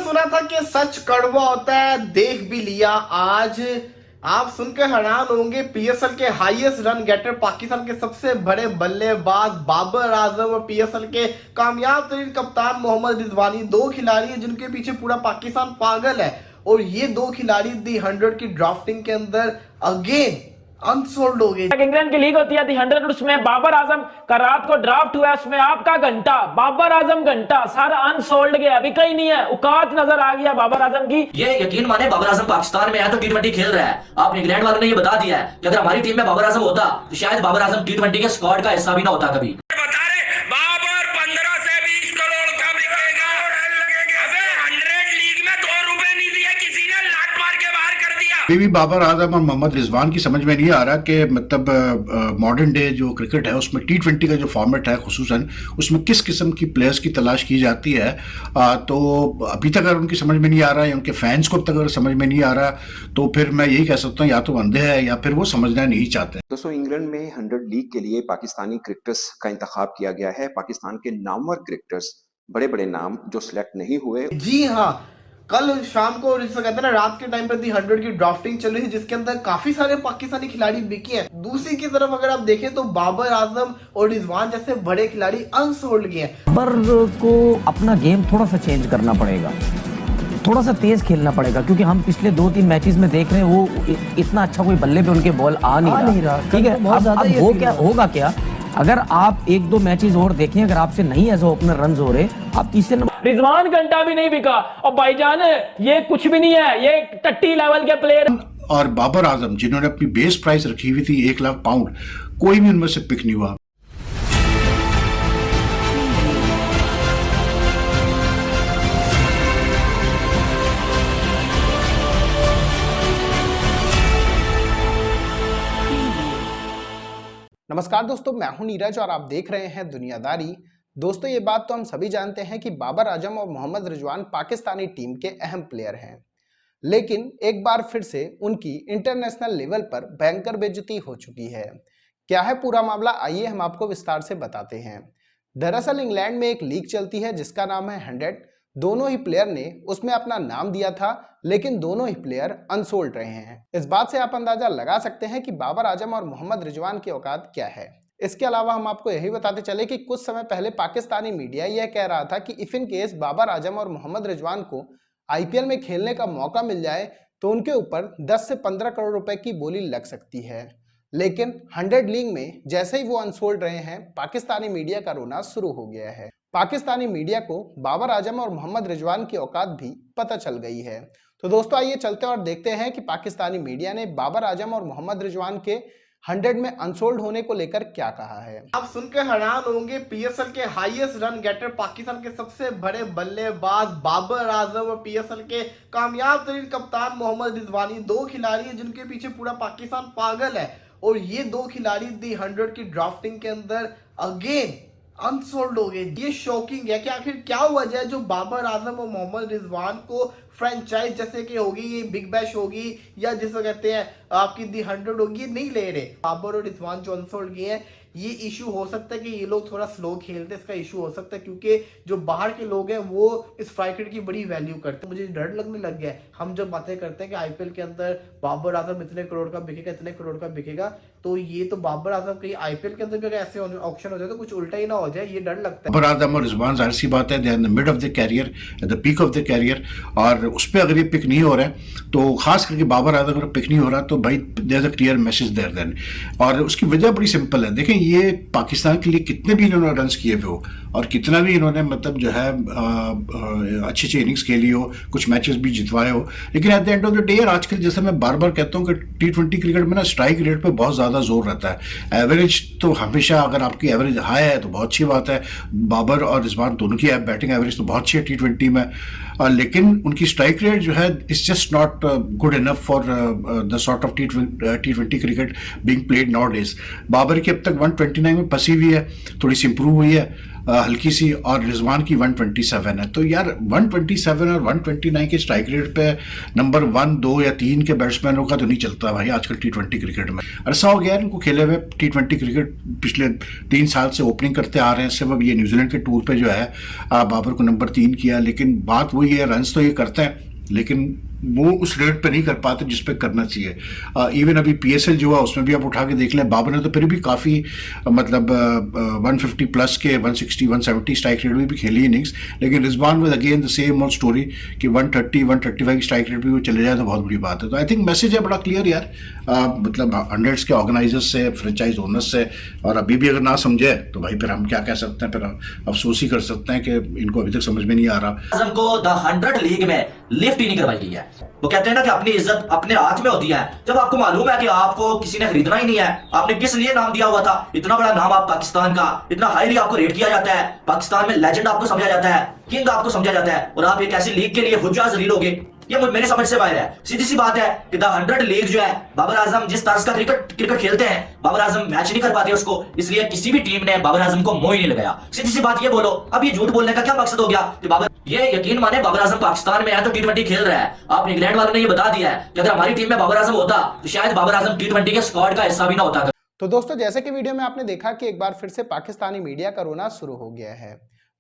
सुना था कि सच कड़वा होता है, देख भी लिया आज। आप सुनकर हैरान होंगे, पीएसएल के हाईएस्ट रन गेटर, पाकिस्तान के सबसे बड़े बल्लेबाज बाबर आजम और पीएसएल के कामयाब तरीन कप्तान मोहम्मद रिजवानी, दो खिलाड़ी हैं जिनके पीछे पूरा पाकिस्तान पागल है। और ये दो खिलाड़ी दी 100 की ड्राफ्टिंग के अंदर अगेन अनसोल्ड हो गए। इंग्लैंड की लीग होती है दी 100, उसमें बाबर आजम का रात को ड्राफ्ट हुआ है, उसमें आपका घंटा बाबर आजम घंटा सारा अनसोल्ड गया, अभी कहीं नहीं है। औकात नजर आ गया बाबर आजम की। ये यकीन माने बाबर आजम पाकिस्तान में है तो टी20 खेल रहा है। आपने इंग्लैंड वालों ने ये बता दिया है कि अगर हमारी टीम में बाबर आजम होता तो शायद बाबर आजम टी20 के स्क्वाड का हिस्सा भी ना होता कभी। अभी भी बाबर आजम और मोहम्मद रिजवान की समझ में नहीं आ रहा कि मतलब मॉडर्न डे जो क्रिकेट है उसमें टी20 का जो फॉर्मेट है खुसूसन उसमें किस किस्म की प्लेयर्स की तलाश की जाती है। तो अभी तक अगर उनकी समझ में नहीं आ रहा है, उनके फैंस को अब तक अगर समझ में नहीं आ रहा, तो फिर मैं यही कह सकता हूँ या तो अंधे हैं या फिर वो समझना नहीं चाहते। दोस्तों, इंग्लैंड में 100 लीग के लिए पाकिस्तानी क्रिकेटर्स का इंतखाब किया गया है। पाकिस्तान के नामवर क्रिकेटर्स, बड़े बड़े नाम जो सिलेक्ट नहीं हुए। जी हाँ, कल शाम को जिसको कहते हैं ना, रात के टाइम पर दी 100 की ड्राफ्टिंग चल रही थी जिसके अंदर काफी सारे पाकिस्तानी खिलाड़ी बिके हैं। दूसरी की तरफ अगर आप देखें तो बाबर आजम और रिजवान जैसे बड़े खिलाड़ी अनसोल्ड गए हैं। बाबर को अपना गेम थोड़ा सा चेंज करना पड़ेगा, थोड़ा सा तेज खेलना पड़ेगा, क्योंकि हम पिछले 2-3 मैचेस में देख रहे हैं वो इतना अच्छा कोई बल्ले पे उनके बॉल आ नहीं रहा। ठीक है, अब वो क्या होगा, क्या अगर आप 1-2 मैचेस और देखें, अगर आपसे नहीं एज ओपनर रन हो रहे, आप तीसरे नंबर। रिजवान घंटा भी नहीं बिका और भाईजान ये कुछ भी नहीं है, ये टट्टी लेवल के प्लेयर। और बाबर आजम जिन्होंने अपनी बेस प्राइस रखी हुई थी 1 लाख पाउंड, कोई भी उनमें से पिक नहीं हुआ। नमस्कार दोस्तों, मैं हूं नीरज और आप देख रहे हैं दुनियादारी। दोस्तों, ये बात तो हम सभी जानते हैं कि बाबर आजम और मोहम्मद रिजवान पाकिस्तानी टीम के अहम प्लेयर हैं, लेकिन एक बार फिर से उनकी इंटरनेशनल लेवल पर भयंकर बेइज्जती हो चुकी है। क्या है पूरा मामला, आइए हम आपको विस्तार से बताते हैं। दरअसल इंग्लैंड में एक लीग चलती है जिसका नाम है 100। दोनों ही प्लेयर ने उसमें अपना नाम दिया था, लेकिन दोनों ही प्लेयर अनसोल्ड रहे हैं। इस बात से आप अंदाजा लगा सकते हैं कि बाबर आजम और मोहम्मद रिजवान की औकात क्या है। इसके अलावा हम आपको यही बताते चले कि कुछ समय पहले पाकिस्तानी मीडिया यह कह रहा था कि if in case Babar Azam और मोहम्मद रिजवान को आईपीएल में खेलने का मौका मिल जाए तो उनके ऊपर 10 से 15 करोड़ रुपए की बोली लग सकती है। लेकिन 100 लीग में जैसे ही वो अनसोल्ड रहे हैं, पाकिस्तानी मीडिया का रोना शुरू हो गया है। पाकिस्तानी मीडिया को बाबर आजम और मोहम्मद रिजवान की औकात भी पता चल गई है। तो दोस्तों, आइए चलते और देखते हैं कि पाकिस्तानी मीडिया ने बाबर आजम और मोहम्मद रिजवान के 100 में अनसोल्ड होने को लेकर क्या कहा है। आप सुनकर हैरान होंगे, पीएसएल के हाईएस्ट रन गेटर, पाकिस्तान के सबसे बड़े बल्लेबाज बाबर आजम और पीएसएल के कामयाब तरीन कप्तान मोहम्मद रिजवानी, दो खिलाड़ी हैं जिनके पीछे पूरा पाकिस्तान पागल है। और ये दो खिलाड़ी दी 100 की ड्राफ्टिंग के अंदर अगेन अनसोल्ड हो गए। ये शॉकिंग है कि आखिर क्या वजह है जो बाबर आजम और मोहम्मद रिजवान को फ्रेंचाइज जैसे कि होगी, ये बिग बैश होगी या जिसको कहते हैं आपकी दी 100 होगी, ये नहीं ले रहे। बाबर और रिजवान जो अनसोल्ड गए हैं, ये इशू हो सकता है कि ये लोग थोड़ा स्लो खेलते हैं, इसका इशू हो सकता है क्योंकि जो बाहर के लोग हैं वो इस स्ट्राइकर की बड़ी वैल्यू करते हैं। मुझे डर लगने लग गया है, हम जब बातें करते हैं कि आईपीएल के अंदर बाबर आजम इतने करोड़ का बिकेगा, इतने करोड़ का बिकेगा, तो ये तो बाबर आजम कहीं आईपीएल के अंदर भी अगर ऐसे ऑप्शन हो जाए तो कुछ उल्टा ही ना हो जाए, ये डर लगता है। बाबर आजम और रिजवान जाहिर सी बात है, they are in the mid of the career, at the peak of the career, और उस पर अगर ये पिक नहीं हो रहा है तो खास करके बाबर आजम अगर पिक नहीं हो रहा तो भाई there is a clear message there then. और उसकी वजह बड़ी सिंपल है। देखें, ये पाकिस्तान के लिए कितने भी इन्होंने रन्स किए हुए हो और कितना भी इन्होंने मतलब जो है अच्छी अच्छी इनिंग्स खेली हो, कुछ मैचेस भी जितवाए हो, लेकिन at the end of the day आजकल जैसे मैं बार बार कहता हूँ कि टी20 क्रिकेट में ना स्ट्राइक रेट पे बहुत ज़्यादा जोर रहता है। एवरेज तो हमेशा, अगर आपकी एवरेज हाई है तो बहुत अच्छी बात है। बाबर और रिजवान दोनों की बैटिंग एवरेज तो बहुत अच्छी है टी20 में, लेकिन उनकी स्ट्राइक रेट जो है it's just not good enough for the sort of टी20 cricket being played nowadays. Babar की अब तक 129 में फंसी हुई है, थोड़ी सी इंप्रूव हुई है हल्की सी, और रिजवान की 127 है। तो यार 127 और 129 के स्ट्राइक रेट पे नंबर 1, 2 या 3 के बैट्समैनों का तो नहीं चलता भाई आजकल टी20 क्रिकेट में। अरसा हो गया है इनको खेले हुए टी20 क्रिकेट, पिछले 3 साल से ओपनिंग करते आ रहे हैं। सिर्फ अब ये न्यूजीलैंड के टूर पे जो है बाबर को नंबर 3 किया, लेकिन बात वही है, रन्स तो ये करते हैं लेकिन वो उस रेट पे नहीं कर पाते जिस पे करना चाहिए। इवन अभी पीएसएल जो है उसमें भी आप उठा के देख लें, बाबर ने तो फिर भी काफ़ी मतलब 150 प्लस के 160 170 स्ट्राइक रेट में भी खेली इनिंग्स, लेकिन Rizwan with again the same old story कि 130 135 स्ट्राइक रेट भी वो चले जाए तो बहुत बड़ी बात है। तो आई थिंक मैसेज है बड़ा क्लियर यार, मतलब हंड्रेड्स के ऑर्गेनाइजर्स से, फ्रेंचाइज ओनर्स से, और अभी भी अगर ना समझे तो भाई फिर हम क्या कह सकते हैं, फिर अफसोस ही कर सकते हैं कि इनको अभी तक समझ में नहीं आ रहा। आजम को द 100 लीग में लिफ्ट ही नहीं करवाई गई है। वो कहते हैं ना कि अपनी इज्जत अपने हाथ में होती है। जब आपको मालूम है कि आपको किसी ने खरीदना ही नहीं है, आपने किस लिए नाम दिया हुआ था, इतना बड़ा नाम आप पाकिस्तान का, इतना हाईली आपको रेट किया जाता है, पाकिस्तान में लेजेंड आपको समझा जाता है, किंग आपको समझा जाता है, और आप एक ऐसी लीग के लिए हुज्जा जलील होगे, ये मेरी समझ से बाहर है। सीधी सी बात है कि द 100 लीग जो है, बाबर आजम जिस तर्ज का क्रिकेट खेलते हैं, बाबर आजम मैच नहीं कर पाते उसको, इसलिए किसी भी टीम ने बाबर आजम को मोह ही नहीं लगाया। सीधी सी बात ये बोलो, अब ये झूठ बोलने का क्या मकसद हो गया कि बाबर, ये यकीन माने बाबर आजम पाकिस्तान में है तो टी20 खेल रहा है। आपने इंग्लैंड वालों ने ये बता दिया है कि अगर हमारी टीम में बाबर आजम होता तो शायद बाबर आजम टी20 के स्क्वाड का हिस्सा भी ना होता। तो दोस्तों, जैसे कि वीडियो में आपने देखा कि एक बार फिर से पाकिस्तानी मीडिया का रोना शुरू हो गया है।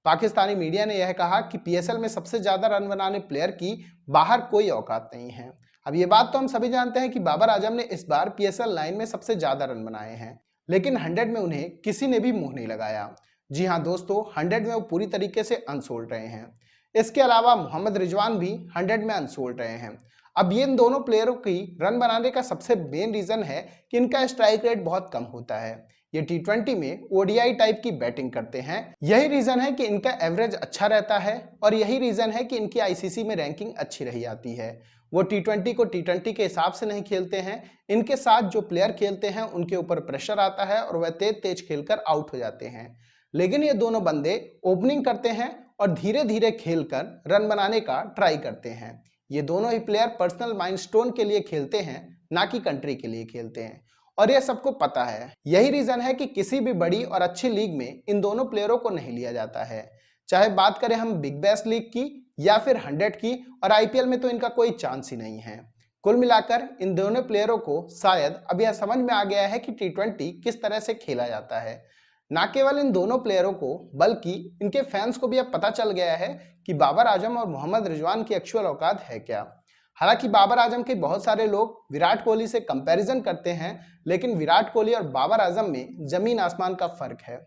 पाकिस्तानी मीडिया ने यह कहा कि पीएसएल में सबसे ज्यादा रन बनाने प्लेयर की बाहर कोई औकात नहीं है। अब ये बात तो हम सभी जानते हैं कि बाबर आजम ने इस बार पीएसएल 9 में सबसे ज्यादा रन बनाए हैं, लेकिन 100 में उन्हें किसी ने भी मुंह नहीं लगाया। जी हाँ दोस्तों, 100 में वो पूरी तरीके से अनसोल्ड रहे हैं। इसके अलावा मोहम्मद रिजवान भी 100 में अनसोल्ड रहे हैं। अब ये इन दोनों प्लेयरों की रन बनाने का सबसे मेन रीजन है कि इनका स्ट्राइक रेट बहुत कम होता है। ये टी20 में ओडीआई टाइप की बैटिंग करते हैं, यही रीजन है कि इनका एवरेज अच्छा रहता है, और यही रीजन है कि इनकी आईसीसी में रैंकिंग अच्छी रही आती है। वो टी20 को टी20 के हिसाब से नहीं खेलते हैं, इनके साथ जो प्लेयर खेलते हैं उनके ऊपर प्रेशर आता है और वह तेज खेलकर आउट हो जाते हैं। लेकिन ये दोनों बंदे ओपनिंग करते हैं और धीरे धीरे खेलकर रन बनाने का ट्राई करते हैं। ये दोनों ही प्लेयर पर्सनल माइलस्टोन के लिए खेलते हैं, ना कि कंट्री के लिए खेलते हैं, और यह सबको पता है। यही रीजन है कि किसी भी बड़ी और अच्छी लीग में इन दोनों प्लेयरों को नहीं लिया जाता है, चाहे बात करें हम बिग बैश लीग की या फिर 100 की, और आईपीएल में तो इनका कोई चांस ही नहीं है। कुल मिलाकर इन दोनों प्लेयरों को शायद अब यह समझ में आ गया है कि टी20 किस तरह से खेला जाता है। ना केवल इन दोनों प्लेयरों को बल्कि इनके फैंस को भी अब पता चल गया है कि बाबर आजम और मोहम्मद रिजवान की एक्चुअल औकात है क्या। हालांकि बाबर आजम के बहुत सारे लोग विराट कोहली से कंपैरिजन करते हैं, लेकिन विराट कोहली और बाबर आजम में जमीन आसमान का फर्क है।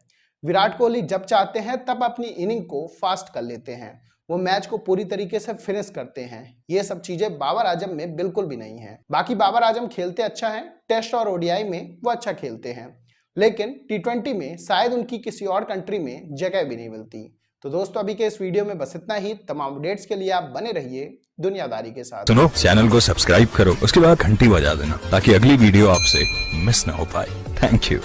विराट कोहली जब चाहते हैं तब अपनी इनिंग को फास्ट कर लेते हैं, वो मैच को पूरी तरीके से फिनिश करते हैं। ये सब चीजें बाबर आजम में बिल्कुल भी नहीं है। बाकी बाबर आजम खेलते अच्छा है, टेस्ट और ओडीआई में वो अच्छा खेलते हैं, लेकिन टी20 में शायद उनकी किसी और कंट्री में जगह भी नहीं मिलती। तो दोस्तों, अभी के इस वीडियो में बस इतना ही। तमाम अपडेट्स के लिए आप बने रहिए दुनियादारी के साथ। सुनो, चैनल को सब्सक्राइब करो, उसके बाद घंटी बजा देना ताकि अगली वीडियो आपसे मिस ना हो पाए। Thank you.